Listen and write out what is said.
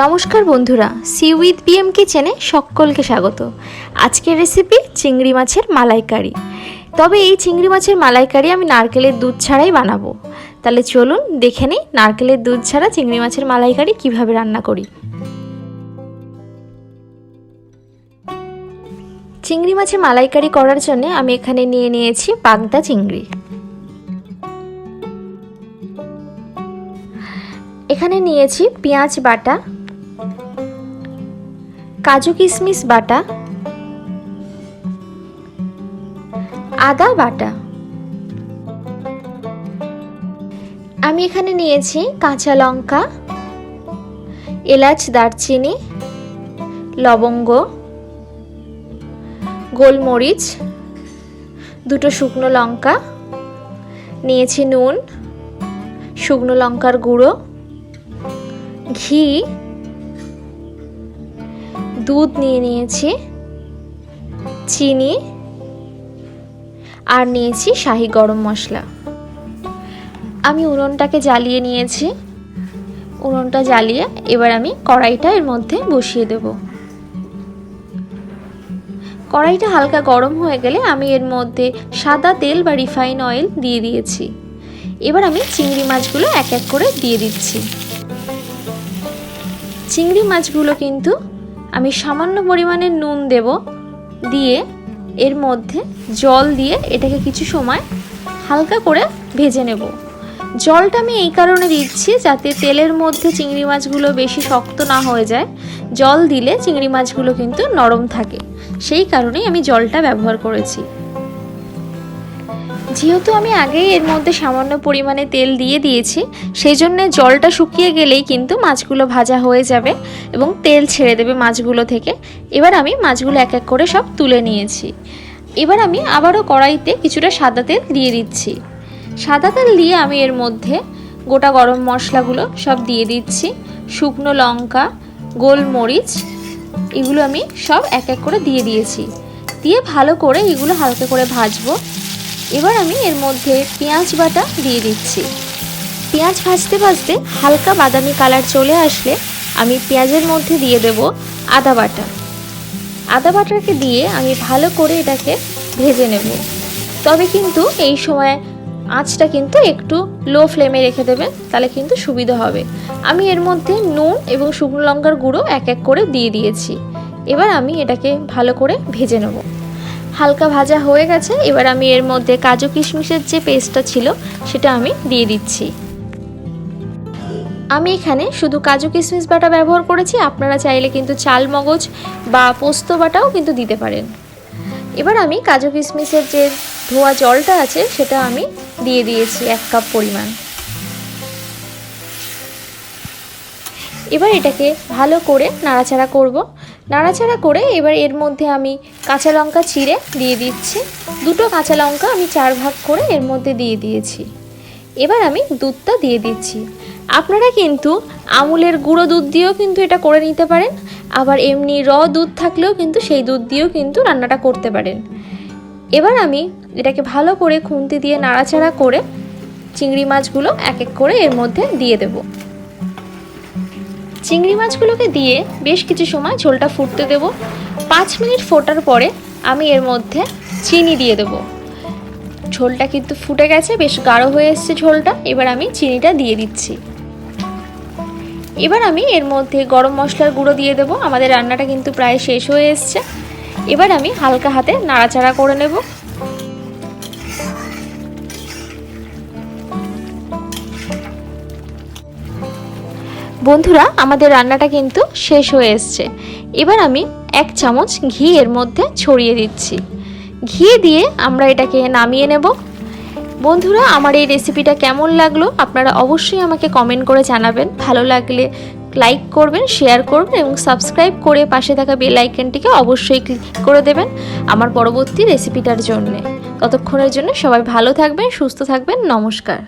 নমস্কার বন্ধুরা, C with PM কিচেনে সকলকে স্বাগত। আজকের রেসিপি চিংড়ি মাছের মালাইকারি। তবে এই চিংড়ি মাছের মালাইকারি আমি নারকেলের দুধ ছাড়াই বানাবো। তাহলে চলুন দেখে নিই নারকেলের দুধ ছাড়া চিংড়ি মাছের মালাইকারি কিভাবে রান্না করি। চিংড়ি মাছের মালাইকারি করার জন্য আমি এখানে নিয়ে নিয়েছি বাগদা চিংড়ি। এখানে নিয়েছি পেঁয়াজ বাটা, কাজু কিশমিশ বাটা, আদা বাটা। আমি এখানে নিয়েছি কাঁচা লঙ্কা, এলাচ, দারচিনি, লবঙ্গ, গোলমরিচ, দুটো শুকনো লঙ্কা, নিয়েছি নুন, শুকনো লঙ্কার গুঁড়ো, ঘি, দুধ নিয়ে নিয়েছি, চিনি আর নিয়েছি শাহি গরম মশলা। আমি উনুনটাকে জ্বালিয়ে নিয়েছি। উনুনটা জ্বালিয়ে এবার আমি কড়াইটা এর মধ্যে বসিয়ে দেব। কড়াইটা হালকা গরম হয়ে গেলে আমি এর মধ্যে সাদা তেল বা রিফাইন অয়েল দিয়ে দিয়েছি। এবার আমি চিংড়ি মাছগুলো এক এক করে দিয়ে দিচ্ছি। চিংড়ি মাছগুলো কিন্তু আমি সামান্য পরিমাণে নুন দেব, দিয়ে এর মধ্যে জল দিয়ে এটাকে কিছু সময় হালকা করে ভেজে নেব। জলটা আমি এই কারণে দিচ্ছি যাতে তেলের মধ্যে চিংড়ি মাছগুলো বেশি শক্ত না হয়ে যায়। জল দিলে চিংড়ি মাছগুলো কিন্তু নরম থাকে, সেই কারণেই আমি জলটা ব্যবহার করেছি। যেহেতু আমি আগেই এর মধ্যে সামান্য পরিমাণে তেল দিয়ে দিয়েছি, সেই জন্য জলটা শুকিয়ে গেলেই কিন্তু মাছগুলো ভাজা হয়ে যাবে এবং তেল ছেড়ে দেবে মাছগুলো থেকে। এবার আমি মাছগুলো এক এক করে সব তুলে নিয়েছি। এবার আমি আবারও কড়াইতে কিছুটা সাদা তেল দিয়ে দিচ্ছি। সাদা তেল দিয়ে আমি এর মধ্যে গোটা গরম মশলাগুলো সব দিয়ে দিচ্ছি। শুকনো লঙ্কা, গোলমরিচ, এগুলো আমি সব এক এক করে দিয়ে দিয়েছি। দিয়ে ভালো করে এগুলো হালকা করে ভাজবো। এবার আমি এর মধ্যে পেঁয়াজ বাটা দিয়ে দিচ্ছি। পেঁয়াজ ভাজতে ভাজতে হালকা বাদামি কালার চলে আসলে আমি পেঁয়াজের মধ্যে দিয়ে দেব আদা বাটা। আদা বাটাকে দিয়ে আমি ভালো করে এটাকে ভেজে নেব। তবে কিন্তু এই সময় আঁচটা কিন্তু একটু লো ফ্লেমে রেখে দেবেন, তাহলে কিন্তু সুবিধা হবে। আমি এর মধ্যে নুন এবং শুকনো লঙ্কার গুঁড়ো এক এক করে দিয়ে দিয়েছি। এবার আমি এটাকে ভালো করে ভেজে নেব। হালকা ভাজা হয়ে গেছে। এবার আমি এর মধ্যে কাজু কিশমিশের যে পেস্টটা ছিল সেটা আমি দিয়ে দিচ্ছি। আমি এখানে শুধু কাজু কিশমিশ বাটা ব্যবহার করেছি, আপনারা চাইলে কিন্তু চাল মগজ বা পোস্ত বাটাও কিন্তু দিতে পারেন। এবার আমি কাজু কিশমিশের যে ধোয়া জলটা আছে সেটা আমি দিয়ে দিয়েছি 1 কাপ পরিমাণ। এবার এটাকে ভালো করে নাড়াচাড়া করব। নাড়াচাড়া করে এবার এর মধ্যে আমি কাঁচা লঙ্কা চিড়ে দিয়ে দিচ্ছি। দুটো কাঁচা লঙ্কা আমি 4 ভাগ করে এর মধ্যে দিয়ে দিয়েছি। এবার আমি দুধটা দিয়ে দিচ্ছি। আপনারা কিন্তু আমুলের গুঁড়ো দুধ দিয়েও কিন্তু এটা করে নিতে পারেন, আবার এমনি দুধ থাকলেও কিন্তু সেই দুধ দিয়েও কিন্তু রান্নাটা করতে পারেন। এবার আমি এটাকে ভালো করে খুন্তি দিয়ে নাড়াচাড়া করে চিংড়ি মাছগুলো এক এক করে এর মধ্যে দিয়ে দেব। চিংড়ি মাছগুলোকে দিয়ে বেশ কিছু সময় ঝোলটা ফুটতে দেব। 5 মিনিট ফোটার পরে আমি এর মধ্যে চিনি দিয়ে দেব। ঝোলটা কিন্তু ফুটে গেছে, বেশ গাঢ় হয়ে এসছে ঝোলটা। এবার আমি চিনিটা দিয়ে দিচ্ছি। এবার আমি এর মধ্যে গরম মশলার গুঁড়ো দিয়ে দেব। আমাদের রান্নাটা কিন্তু প্রায় শেষ হয়ে এসছে। এবার আমি হালকা হাতে নাড়াচাড়া করে নেব। বন্ধুরা, আমাদের রান্নাটা কিন্তু শেষ হয়ে এসছে। এবার আমি 1 চামচ ঘি এর মধ্যে ছড়িয়ে দিচ্ছি। ঘি দিয়ে আমরা এটাকে নামিয়ে নেব। বন্ধুরা, আমার এই রেসিপিটা কেমন লাগলো আপনারা অবশ্যই আমাকে কমেন্ট করে জানাবেন। ভালো লাগলে লাইক করবেন, শেয়ার করবেন এবং সাবস্ক্রাইব করে পাশে থাকা বেল আইকনটিকে অবশ্যই ক্লিক করে দেবেন আমার পরবর্তী রেসিপিটার জন্য। ততক্ষণের জন্য সবাই ভালো থাকবেন, সুস্থ থাকবেন। নমস্কার।